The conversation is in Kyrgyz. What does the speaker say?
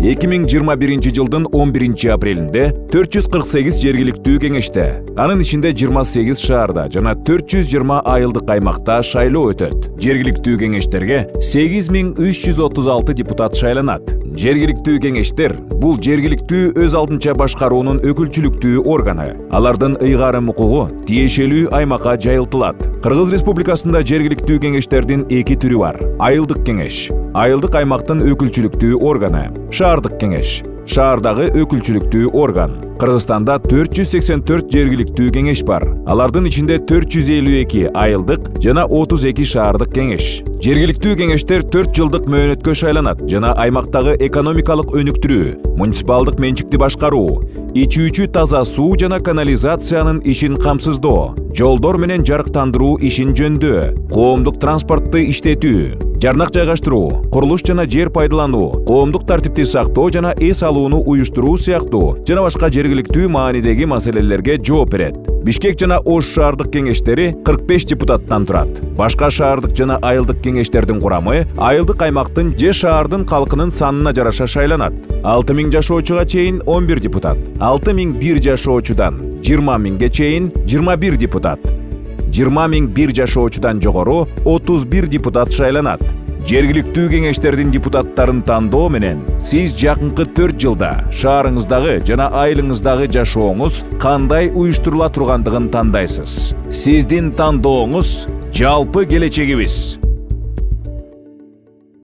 2021 жылдын 11 апрелинде 448 жергиликтүү кеңеште, анын ичинде 28 шаарда жана 420 айылдык аймакта шайлоо өтөт. Жергиликтүү кеңештерге 8336 депутат шайланат. Жергиликтүү кеңештер бул жергиликтүү өз алдынча башкаруунун өкүлчүлүктүү органы. Алардын ыйгарым укугу тиешелүү аймакка жайылтылат. Кыргыз Республикасында жергиликтүү кеңештердин эки түрү бар. Айылдык кеңеш, айылдык аймактын өкүлчүлүктүү органы. Шаардык кеңеш, шаардагы өкүлчүлүктүү орган. Кыргызстанда 484 жергиликтүү кеңеш бар. Алардын ичинде 452 айылдык жана 32 шаардык кеңеш. Жергиликтүү кеңештер 4 жылдык мөөнөткө шайланат жана аймактагы экономикалык өнүктүрүү, муниципалдык менчикти башкаруу, ичүүчү таза суу жана канализациянын ишин камсыздоо, жолдор менен жарыктандыруу ишин жөндөө, коомдук транспортты иштетүү, жарнак жайгаштыруу, курулуш жана жер пайдалануу, коомдук тартипти сактоо жана эс алууну уюштуруу сыяктуу жана башка жергиликтүү маанидеги маселелерге жооп берет. Бишкек жана Ош шаардык кеңештери 45 депутаттан турат. Башка шаардык жана айылдык кеңештердин курамы айылдык аймактын же шаардын калкынын санына жараша шайланат. 6000 жашоочуга чейин 11 депутат, 6001 жашоочудан 20000ге чейин 21 депутат, 20001 жашоочудан жогору 31 депутат шайланат. Жергиликтүү кеңештердин депутаттарын тандоо менен сиз жакынкы 4 жылда шаарыңыздагы жана айылыңыздагы жашооңуз кандай уюштурула тургандыгын тандайсыз. Сиздин тандооңуз жалпы келечегибиз.